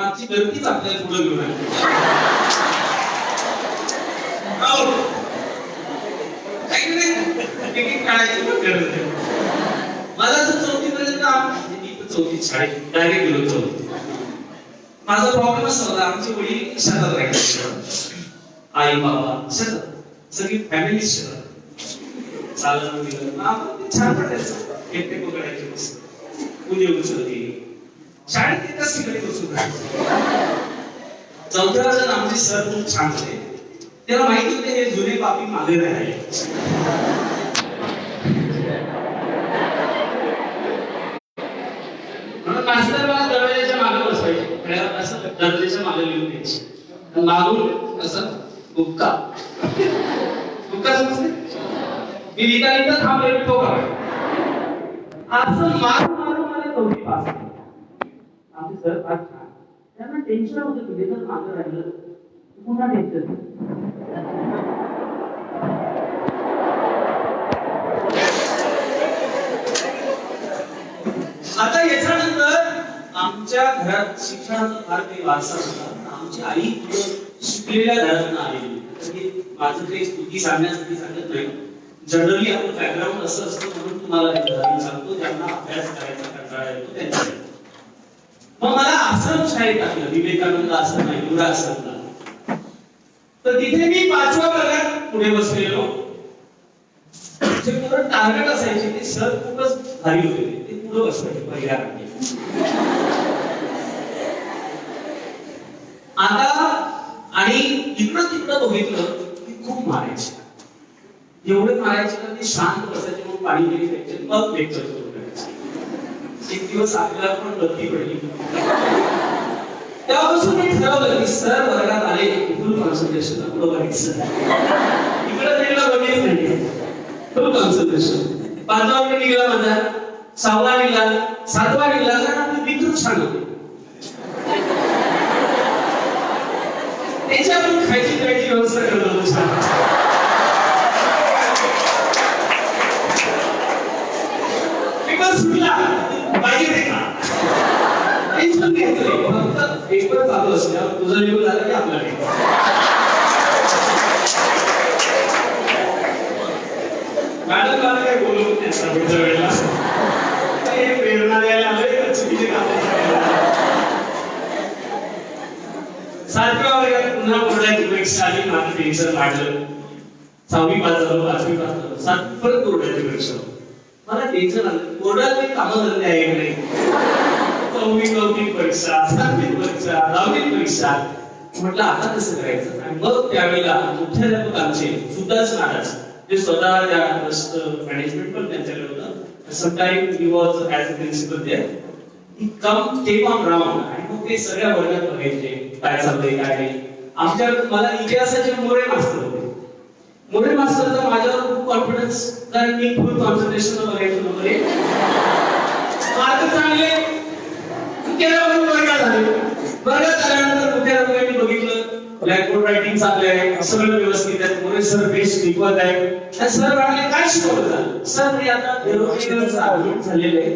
मागची गलतीच आपल्याला पुढे घेऊन आली. काढायची पण गरज नाही. मला तर 4थी पर्यंत मी तर 4थी शाळेत डायरेक्ट गेलो 4थी. माझा प्रॉब्लेम असा होता, आमचे वडील शेतात राहायचे, आई बाबा शेतात, सगळी फॅमिली शेतात. चालणं गेलं आपण छान वाटायचं, एकटे पकडायचे मस्त, उद्या उचलते शाळेत एकाच ठिकाणी बसून राहायचं. 4थ्या वर्षात आमचे सर खूप छान होते. त्याला माहिती होते हे जुने पापी मागे राहिले. म्हणून मास्तर मला दरवाजाच्या मागे बसवायचे, असं दरवाजाच्या मागे लिहून द्यायचे, मागून असं बुक्का बुक्का समजते, मी लिहिता लिहिता थांबले ठोका असं मारून मारून मला 4थी पास. आमचे सर फार छान, त्यांना टेन्शन होतं की जर मागे राहिलं पुन्हा टेन्शन. आता याच्यानंतर आमच्या घरात शिक्षणाचा फार काही वारसा होता. आमची आई शिकलेल्या घरातून आलेली, माझं काही स्तुती सांगण्यासाठी सांगत नाही, जनरली आपलं बॅकग्राऊंड असं असतं म्हणून तुम्हाला सांगतो. त्यांना अभ्यास करायचा कंटाळा येतो त्यांच्या. मग मला आश्रमशाळेत टाकलं, विवेकानंद आश्रम आहे युवरा आश्रमला. तर तिथे मी 5व्या वर्गात पुढे बसलेलो. जे पुढे टार्गेट असायचे ते सर खूपच भारी होते, ते पुढे बसवायचे पहिल्या रांगेत. आता आणि इकडं तिकडं बघितलं की खूप मारायचे, एवढे मारायचे तर ते शांत बसायचे, मग पाणी गेली द्यायचे, मग लेक्चर सुरू करायचे. एक दिवस आपल्याला पण गलती पडली. तेव्हापासून मी ठरवलं की सर वर्गात आले फुल कॉन्सन्ट्रेशन पुढे बघायचं, इकडे तिकडे बघायचं नाही, फुल कॉन्सन्ट्रेशन. 5वा वर्ग निघाला माझा, 6वा निघाला, 7वा निघाला, कारण आपले मित्र छान होते. त्याची आपण खायची प्यायची व्यवस्था करत होतो छान. पेपर सुटला पाहिजे ते का टेन्शन घ्यायचं नाही, फक्त पेपर चालू असल्यावर तुझं निघून झालं की आपला नाही. मॅडम मला काही बोलू त्यांच्या वेळेला हे प्रेरणा द्यायला आले चुकीचे काम. 7व्या वर्गात पुन्हा बोर्डाची परीक्षा आली, माझं टेन्शन वाढलं. 6वी पास झालो, 5वी पास झालो, 7 परत बोर्डाची परीक्षा. मला टेन्शन आलं, बोर्डात काही कामं धंदे आहे की नाही. 4वी परीक्षा, 7वी परीक्षा, 10वी परीक्षा. म्हटलं आता कसं करायचं. आणि मग त्यावेळेला मुख्याध्यापक आमचे सुद्धाच महाराज, ते स्वतः त्या मॅनेजमेंट पण त्यांच्याकडे होतं. Sometime he was as a principal there. He come came on round आणि मग ते सगळ्या वर्गात बघायचे काय चाललंय काय नाही. आमच्या मला इतिहासाचे मोरे मास्तर होते. मोरे मास्तरचा माझ्यावर खूप कॉन्फिडन्स, कारण मी फुल कॉन्सन्ट्रेशन बघायचो वगैरे. मार्क चांगले केल्यावर वर्गात आले. वर्गात आल्यानंतर मुख्याध्यापकांनी बघितलं ब्लॅकबोर्ड रायटिंग चांगलं आहे, सगळं व्यवस्थित आहे, मोरे सर बेस्ट शिकवत आहे. सर म्हणाले काय शिकवलं. सर मी आता एरोप्लेनचं झालेलं आहे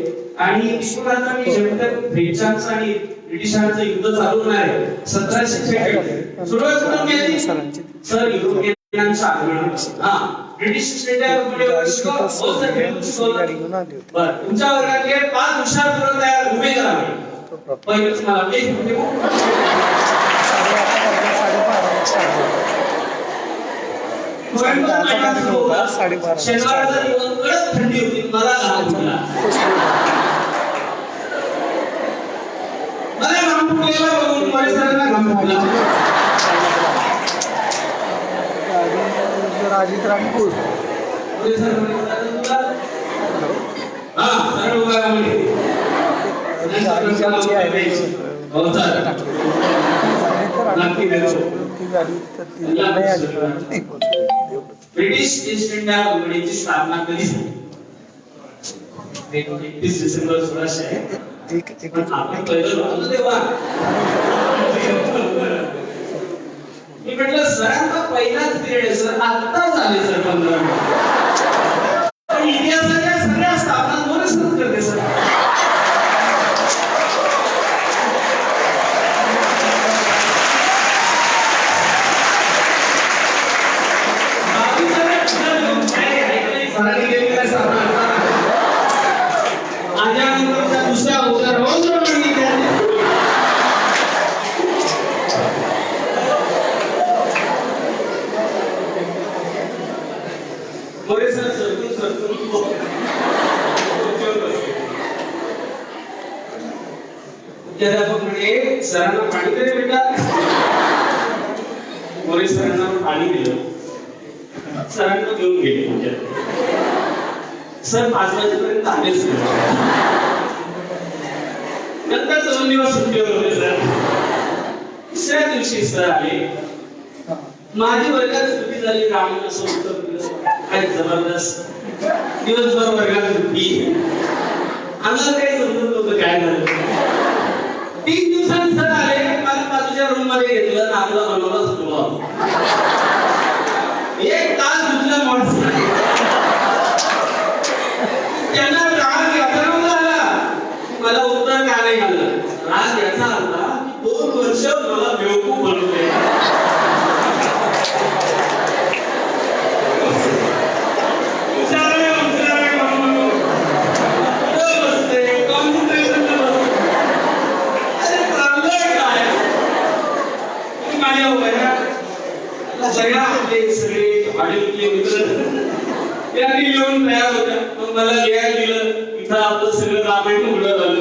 आणि तिकडून आता मी जेव्हा फ्रेंचांचं आणि ब्रिटिशांचं युद्ध चालू होणार आहे 1746. सुरुवात कुठून केली सर. युरोपियनांचं आगमन, ब्रिटिश तुमच्या वर्गातले 5 हुशार पोरं तयार उभे करावे. पहिलेच मला शनिवारचा दिवस कडक थंडी होती, मला घाम फुटला. मला घाम फुटलेला बघून परिसरांना घाम फुटला. Ajit Rampur British east India कंपनीची स्थापना कधी झाली. 31 डिसेंबर 1600. पण आपण पहिलं होतो तेव्हा मी म्हटलं सरांचा पहिलाच पिरियड आहे सर, आता झाले सर 15 मिनिट. पण इतिहासाच्या सगळ्या स्थापना मोरेच करते सर. प्राध्यापक म्हणे सरांना पाणी दे बेटा. मोरे सरांना पाणी दिलं. सरांना घेऊन गेले. सर 5 वाजेपर्यंत आलेच नाही. नंतर 2 दिवस सुट्टीवर होते सर. तिसऱ्या दिवशी सर आले. माझी वर्गात सुट्टी झाली. रामन असं उत्तर दिलं, काय जबरदस्त, दिवसभर वर्गात सुट्टी. आम्हाला काही समजत नव्हतं काय झालं. 3 दिवसांनी सर आले. मला बाजूच्या रूम मध्ये घेतलं. आपला बनवला पुलाव. 1 तास दुसरा माणूस नाही. त्यांना राग याचा नव्हता आला, मला उत्तर का नाही आलं. राग याचा आला की 2 वर्ष मला बेवकूफ बनवले. सगळ्या आपले सगळे वाडीतले मित्र त्यांनी लिहून तयार होत्या. मग मला लिहायला दिलं. इथं आपलं सगळं रामायण उघडं झालं.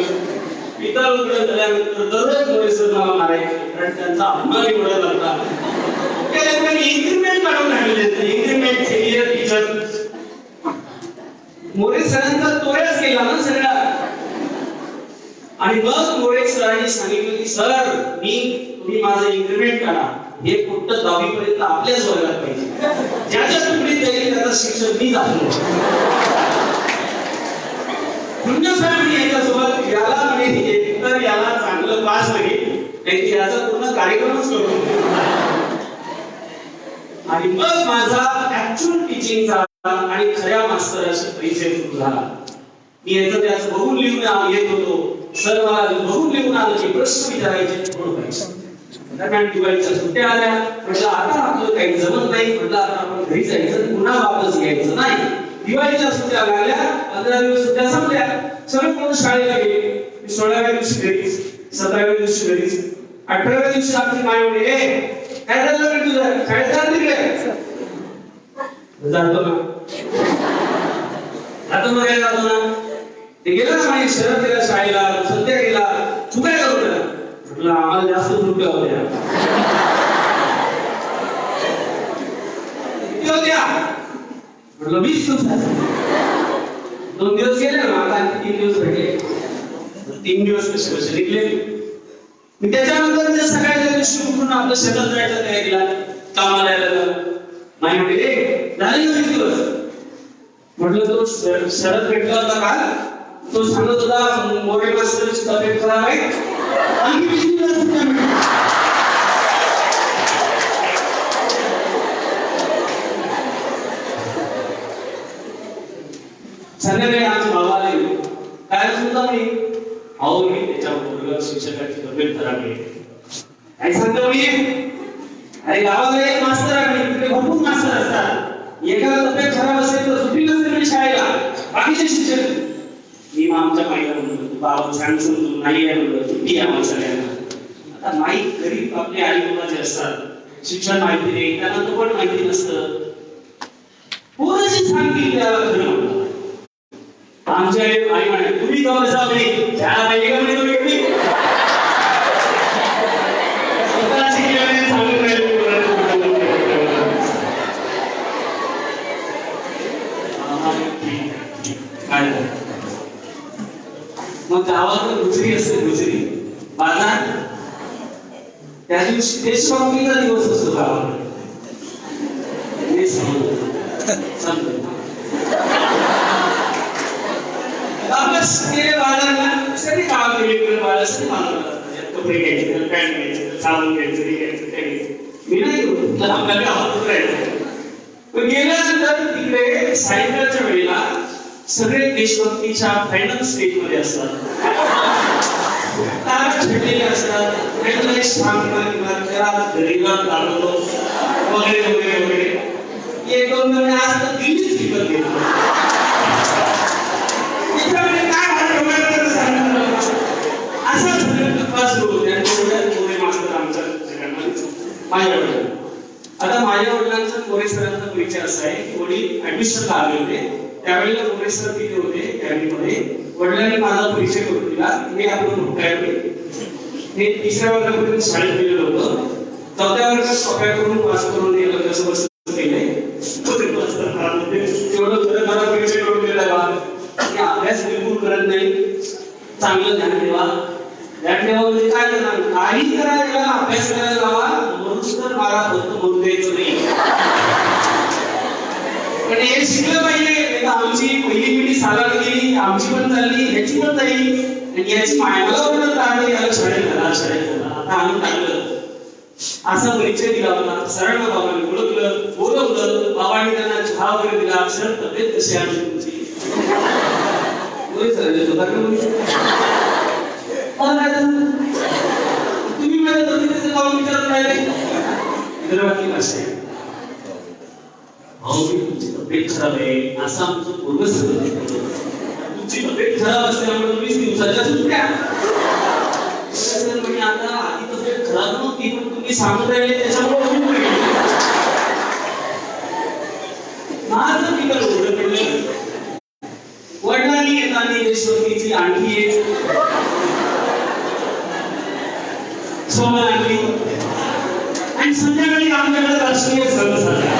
इथं उघडं झाल्यानंतर दररोज मोरे सर मला मारायचे, कारण त्यांचा अभिमान एवढा झाला. त्या लोकांनी इन्क्रीमेंट काढून आणले. इन्क्रीमेंट सिनियर टीचर मोरे सरांचा तोऱ्याच केला ना सगळा. आणि मग मोरे सरांनी सांगितलं की सर तुम्ही माझं इन्क्रीमेंट काढा. हे फक्त 10वी पर्यंत आपल्याच वर्गात पाहिजे. ज्याच्या तुकडीत जाईल त्याचा शिक्षक मी जातो. म्हणजे याच्यासोबत याला म्हणजे तर याला चांगलं पास होईल, नाही याचा पूर्ण कार्यक्रमच करतो. आणि मग माझा ऍक्च्युअल टीचिंगचा आणि खऱ्या मास्तराचा परिचय सुरू झाला. मी याचं त्याचं बघून लिहून येत होतो. सर मला बघून लिहून आलं की प्रश्न विचारायचे थोडं पाहिजे. दरम्यान दिवाळीच्या सुट्ट्या आल्या. म्हटलं आता आपलं काही जमत नाही. म्हटलं आता आपण घरी जायचं, पुन्हा वापस यायचं नाही. दिवाळीच्या सुट्ट्या लागल्या. 15 दिवस सुट्ट्या संपल्या. सगळे कोण शाळेला गेले. 16व्या दिवशी घरीच, 17व्या दिवशी घरीच, 18व्या दिवशी आपली माय म्हणे काय झालं रे तुझं, शाळेत जा तिकडे. जातो ना, जातो ना, काय जातो ना. ते गेलं ना माझी शरद गेला शाळेला, सध्या गेला. तू काय करू त्याला. म्हटलं आम्हाला जास्त रुपये होत्या. किती होत्या. म्हटलं 20 दिवसाच्या. 2 दिवस गेले ना, आता 3 दिवस भेटले. 3 दिवस कसे कसे निघले. मी त्याच्यानंतर सकाळच्या दिवशी उठून आपलं शेतात जायच्या तयारीला कामाला यायला. नाही म्हटले झाले 20 दिवस. म्हटलं तो शरद भेटला होता का. तो सांगत होता मोरे मास्तरची तब्येत खराब आहे. संध्याकाळी आमच्या भावाला काय सुद्धा मी अहो मी त्याच्या पूर्व शिक्षकाची तब्येत खराब आहे. काय सांगतो मी. अरे गावाला एक मास्तर आहे, तिकडे भरपूर मास्तर असतात. एखादा तब्येत खराब असेल तर सुट्टी नसेल मी शाळेला. बाकीचे शिक्षक मी आमच्या माईला म्हणतो बाबा छान समजून नाही आहे म्हणलं सुट्टी आहे आम्हाला सगळ्यांना. आता माई गरीब आपले आई बाबाचे असतात. शिक्षण माहिती नाही त्यांना तो पण माहिती नसतं. पोराची सांगतील त्याला खरं. आमच्या आई म्हणे तुम्ही गावाला जा म्हणे त्याला माहिती का म्हणे तुम्ही कधी सांगून राहिले. मग गावात गुजरी असते. गुजरी बाजार त्या दिवशी देशभक्तीचा दिवस असतो गावाकडे. बाजारला सगळी काम केली बाळासाठी कपडे घ्यायचे, पॅन्ट घ्यायचे, साबण घ्यायचं, हे घ्यायचं, ते घ्यायचं. मी नाही घेऊ आपल्या गावातच राहायचं. पण गेल्यानंतर तिकडे सायंकाळच्या वेळेला सगळे देशभक्तीच्या फायनल स्टेज मध्ये असतात. तार छेडलेले असतात. वगैरे वगैरे वगैरे. 1-2 जण आज तर दिल्लीच विकत घेतलं. असं सुरू होते. मास्तर आमच्या माझ्या वडिलांना. आता माझ्या वडिलांचा मोरे सरांचा परिचय असा आहे की वडील ऍडमिशनला आले होते. त्यावेळेला मोरे सर तिथे होते कॅबिनमध्ये. वडिलांनी माझा परिचय करून दिला. हे आपलं मोठं आहे. हे 3ऱ्या वर्गापर्यंत शाळेत गेलेलो होतो. 4थ्या वर्गात सोप्या करून पास करून हे कसं बस केलंय तेवढं खरं खरं परीक्षा करून गेला बा. अभ्यास बिलकुल करत नाही. चांगलं ध्यान ठेवा. ध्यान ठेवा म्हणजे काय करणार? काही करायला अभ्यास करायला लावा, मनुष्य मारा फक्त म्हणून द्यायचं नाही. पण हे शिकलं पाहिजे. आमची पहिली पिढी सालाला गेली, आमची पण चालली, ह्याची पण जाईल आणि याची मायमाला ओरडत राहते, याला शाळेत घाला, शाळेत घाला. आता आम्ही टाकलं. असा परिचय दिला होता. सरळ बाबांनी ओळखलं, बोलवलं. बाबांनी त्यांना चहा वगैरे दिला. सर तब्येत कशी आहे तुमची? तुम्ही माझ्या तब्येतीचं नाव विचारत राहिले. विदर्भातली भाषा आहे. अहो तुमची तब्येत खराब आहे असं आमचं पूर्वज तुमची तब्येत खराब असल्यामुळे 20 दिवसाच्या सुट्ट्या. म्हणजे आता आधी तब्येत खराब नव्हती पण तुम्ही सांगत राहिले त्याच्यामुळे माझं तिकडं ओढं पडलं. वडिलांनी येताना देशभक्तीची आणखी एक सोबत आणली आणि संध्याकाळी आमच्याकडे राष्ट्रीय संघ झाला.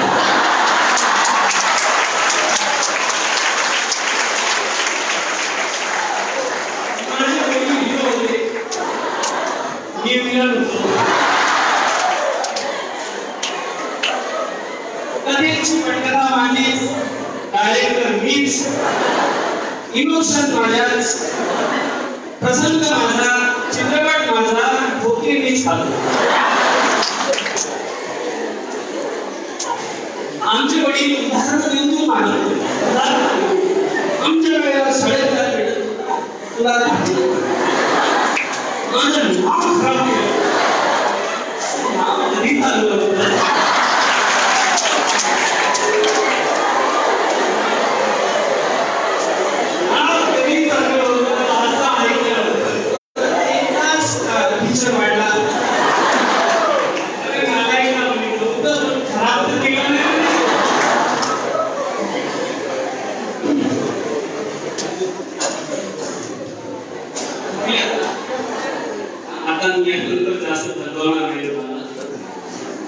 इमोशन माझ्याच, प्रसंग माझा, चित्रपट माझा, भोके मी झालो. आमचे वडील उदाहरण देऊन तू मानले. आमच्या वेळेला शाळेत काय भेटत तुला माझं नाव खराब केलं. नाव कधी चालू होतं.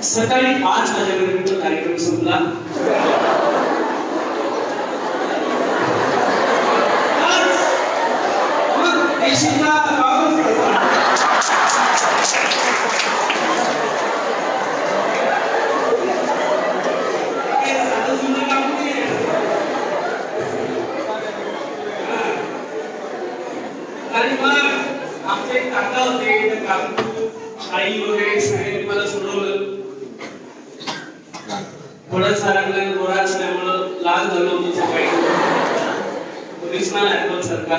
सकाळी 5 वाजेपर्यंत कार्यक्रम संपला. आणि मग आमचे काका होते, काकू आई वगैरे सगळे मला सोडवलं. थोडं सारखं गोरा असल्यामुळं लाल झालं होतं सकाळी. पोलिसमॅन ऍडव्होकेट सारखा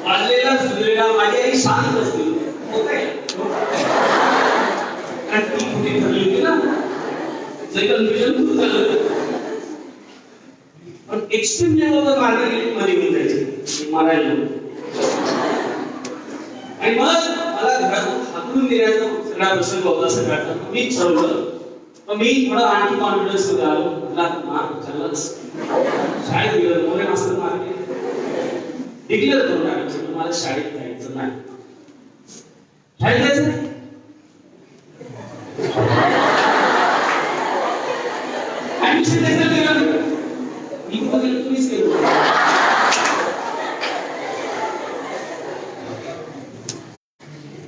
वाजलेला सुधरेला. माझी आई शांत असते. कारण ती कुठे ठरली होती ना, जे कन्फ्युजन खूप झालं. पण एक्स्ट्रीम लेवलवर मार्ग मध्ये घेऊन जायचे मारायला. आणि मग मला घरातून हाकलून देण्याचा सगळा प्रसंग होता. सगळ्यात मी ठरवलं. मग मी थोडा आणखी कॉन्फिडन्स मध्ये आलो. मला मार्क चाललाच शाळेत गेलं. मोरे मास्तर मार्क डिक्लेअर करून टाकायचं मला शाळेत जायचं नाही. शाळेत जायचं नाही. ऍडमिशन द्यायचं केलं मी बघितलं तुम्हीच केलं.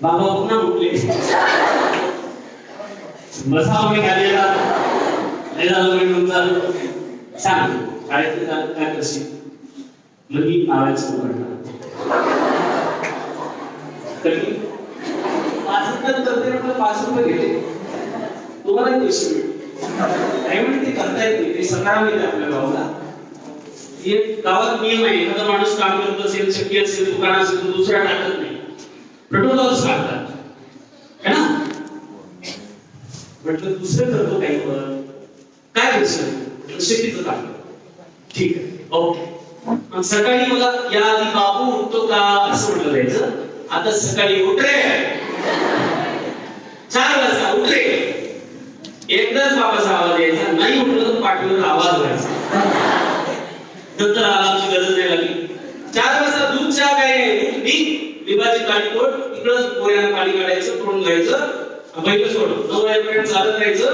बाबा पुन्हा उठले. बसा मी खाली तुमचा सांग शाळेत काय करशील. मग मी नावाचं उघडणार. कधी 5 रुपयात करते म्हटलं 5 रुपये घेते. तुम्हाला पैसे मिळते नाही म्हणजे ते करता येत नाही. ते सकाळ मिळते आपल्या गावाला. एक गावात नियम आहे. एखादा माणूस काम करत असेल, शक्य असेल, दुकान असेल तर दुसऱ्या टाकत नाही. पेट्रोलच टाकतात है ना. म्हटलं दुसरं करतो काही काय दुसरं शेतीचं काम. ठीक आहे ओके. सकाळी मला या आधी बाबू उठतो का असं म्हटलं जायचं. आता सकाळी उठ रे 4 वाजता उठ रे. एकदाच बाबाचा आवाज यायचा. नाही उठलं तर पाठीवर आवाज व्हायचा. नंतर आरामची गरज नाही लागली. 4 वाजता दूध चहा काय नाही. मी लिंबाची काळी कोट सगळं पोऱ्यानं पाणी काढायचं, तोडून जायचं, बैल सोडून 9 वाजेपर्यंत चालत राहायचं,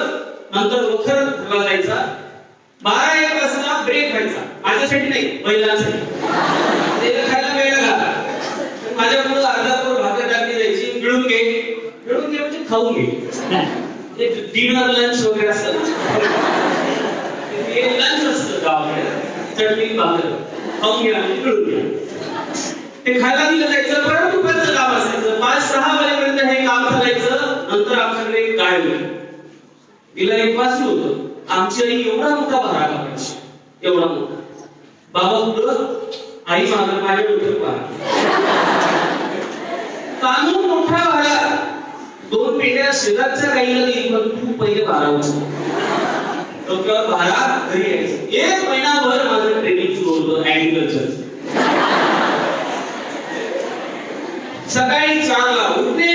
नंतर वखर धरला जायचा, 12-1 वाजता ब्रेक व्हायचा. माझ्यासाठी नाही, बैलांसाठी. त्याला खायला वेळ लागला, माझ्या पुढे अर्धा पोर भाकर टाकली जायची, गिळून घे म्हणजे खाऊन घे. डिनर लंच वगैरे असतं, ते लंच असतं गावाकडे, चटणी भाकर खाऊन घ्या म्हणजे गिळून घ्या. ते खायला दिलं जायचं, परत दुपारचं काम असायचं, 5-6 वाजेपर्यंत हे काम करायचं, नंतर आमच्याकडे काय होईल. तिला एक वाचलं होतं, आमची आई एवढा मोठा भारा कापायची, एवढा मोठा. बाबा कुठं, आई मागं माझ्या डोक्यात भारा, कानून मोठा भारा. 2 पेट्या शेजारच्या गाईला दिली, पण तू पहिले भारा उचल. डोक्यावर भारा, घरी यायचं. 1 महिनाभर माझं ट्रेनिंग सुरू होतं ऍग्रिकल्चर. सकाळी 4 ला उठणे,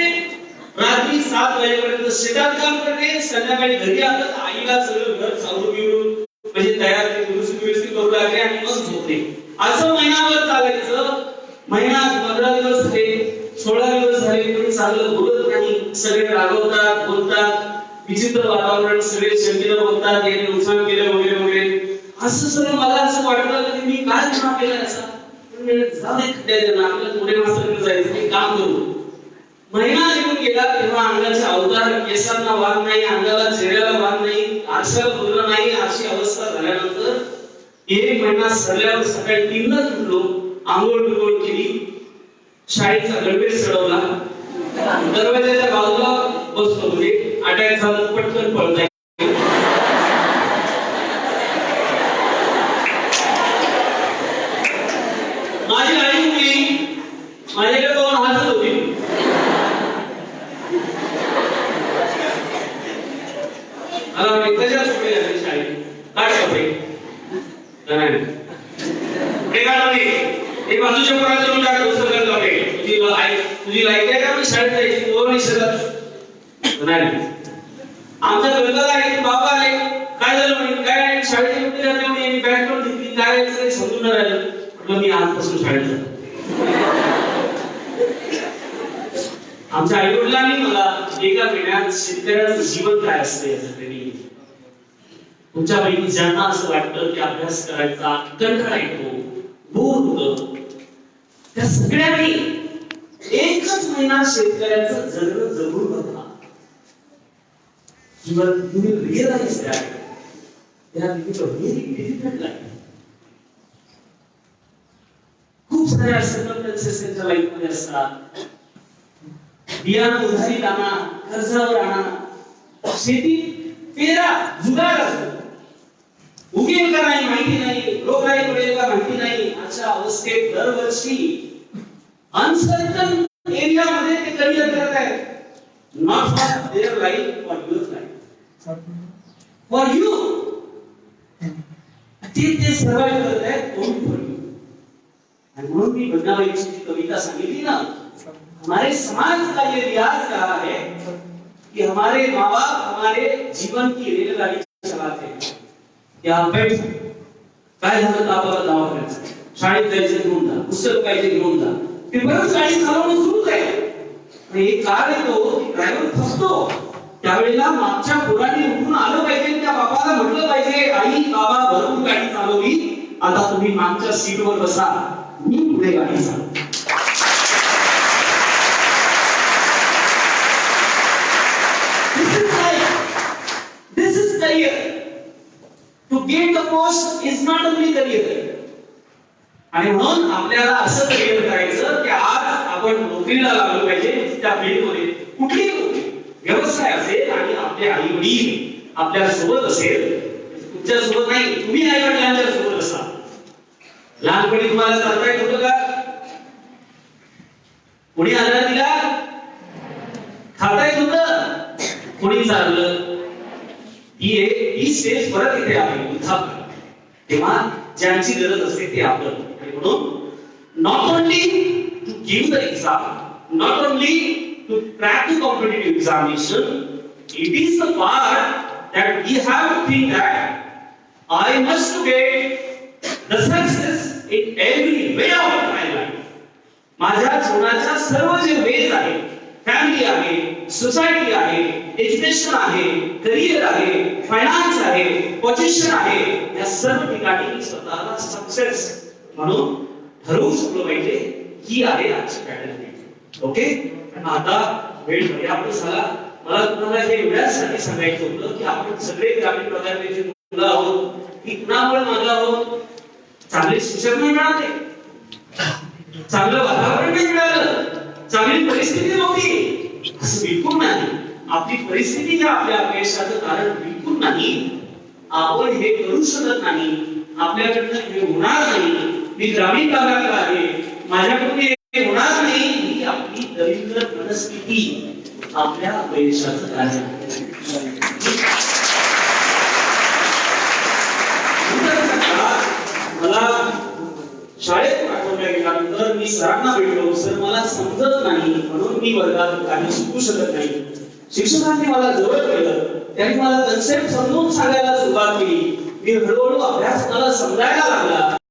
रात्री 7 वाजेपर्यंत शेतात काम करणे, संध्याकाळी घरी आलं आईला सगळं घर सावरून बिवरून म्हणजे तयार दुरुस्ती करू लागले आणि मग झोपणे. असं महिनाभर चालायचं. महिना 15 दिवस झाले, 16 दिवस झाले, कोणी चांगलं बोलत नाही, सगळे रागवतात, बोलतात, विचित्र वातावरण, सगळे शंकीनं बोलतात, याने नुकसान केलं वगैरे वगैरे. असं सगळं मला असं वाटलं की मी काय गुन्हा केला याचा, आपल्या पुढे मास्तर जायचं, मी काम करू. महिना निघून गेला, तेव्हा अंगाचे अवतार, केसांना वाद नाही, अंगाला चेहऱ्याला वाद नाही, आरशाला बोलणं नाही, अशी अवस्था झाल्यानंतर 1 महिना सरल्यावर सकाळी 3 ला उठलो, आंघोळ बिंघोळ केली, शाळेचा गणवेश चढवला, दरवाजाच्या बाजूला बसलो, म्हणजे अटॅक झाला पटकन पळता. माझी आई मुली माझ्याकडे 2 हसत होती. मला वाटते कशाच पुढे झाली शाळेत, काय कपडे पुढे काढवली, एक बाजूच्या पोरात जाऊन टाक, पुस्तकात लावले, तुझी लायकी आहे का मी शाळेत जायची, पोरं नाही शकत नाही. आमच्या गल्लाला आहे, बाबा आले, काय झालं म्हणे, काय शाळेची कुठे जाते म्हणे, बॅग करून घेतली, काय समजून राहिलं. मी आजपासून शाळेत जातो. आमच्या आई वडिलांनी मला एका महिन्यात शेतकऱ्याचं जीवन काय असतं याचं ट्रेनिंग. तुमच्यापैकी ज्यांना असं वाटतं की अभ्यास करायचा कंटाळा येतो, बोर होतं, त्या सगळ्यांनी 1च महिना शेतकऱ्याचं जगणं जगून बघा. You will realize that they are living a very difficult life. खूप साऱ्या सर्कमस्टन्सेस त्यांच्या लाईफ मध्ये असतात. बियाणं उधारी आणा, कर्जावर आणा, शेतीत पेरा जुगार असतो, उगेल का नाही माहिती नाही, रोग नाही पडेल का माहिती नाही. अशा अवस्थेत दरवर्षी अनसर्टन एरियामध्ये ते करिअर करत आहेत. Not for their life, for your life, for you. ते सर्वाइव्ह करत आहेत ओनली फॉर यू. आणि म्हणून मी बदनाबाईची कविता सांगितली ना, हमारे समाज का ये रियाज रहा है कि हमारे माँ बाप हमारे जीवन की रेलगाड़ी चलाते हैं. क्या बैठ काय झालं, आपल्याला दवाखान्यात शाळेत जायचं घेऊन जा, पुस्तक पाहिजे घेऊन जा, ते बरंच गाडी चालवणं सुरूच आहे. आणि एक कार येतो, ड्रायव्हर फसतो, त्यावेळेला मागच्या पोरांनी उठून आलं पाहिजे, त्या बाबाला म्हटलं पाहिजे, आई बाबा भरपूर गाडी चालवली, आता तुम्ही मागच्या सीटवर बसा, मी पुढे गाडी चालवतो. This is career. To get the post is not only career. आणि म्हणून आपल्याला असं करिअर करायचं की आज आपण नोकरीला लागलो पाहिजे, त्या फील्डमध्ये कुठलीही नोकरी, व्यवसाय असेल आणि आपले आई वडील आपल्या सोबत असेल, तुमच्या सोबत नाही, तुम्ही आई वडिलांच्या सोबत असा. लहानपणी तुम्हाला चालता येत होतं का? कोणी आधार दिला? खाता येत होतं? कोणी चाललं? ही स्टेज परत इथे आली तेव्हा ज्यांची गरज असते ते आपण. आणि म्हणून not only to give the exam, not only to crack the competitive examination, it is the part that we have to think that I must get the success in every way of my life. माझ्या जीवनाच्या सर्व जे veg आहे, family आहे, society आहे, education आहे, career आहे, finance आहे, पोझिशन आहे, या सर्व ठिकाणी मी स्वतःला सक्सेस म्हणून ठरवू शकलो पाहिजे. ही आहे आजची पॅटर्न. ओके, आता वेळ पर्याप्त झाला. मला तुम्हाला हे एवढ्यासाठी सांगायचं होतं की आपण सगळे ग्रामीण भागातले मुलं आहोत, की कुणामुळे मागं आहोत? चांगले शिक्षण नाही मिळाले, चांगलं वातावरण नाही मिळालं, चांगली परिस्थिती नव्हती, असं बिलकुल नाही. आपली परिस्थिती हे आपल्या अपयशाचं कारण बिलकुल नाही. आपण हे करू शकत नाही, आपल्याकडनं हे होणार नाही, मी ग्रामीण भागातला आहे, माझ्याकडून हे होणार नाही, ही आपली दरिद्र मनस्थिती आपल्या अपयशाचं कारण आहे. मला शाळेत पाठवल्या गेल्यानंतर मी सरांना भेटलो, सर मला समजत नाही म्हणून मी वर्गात काही शिकू शकत नाही. शिक्षकांनी मला जवळ केलं, त्यांनी मला कन्सेप्ट समजून सांगायला सुरुवात केली. मी हळूहळू अभ्यास मला समजायला लागला.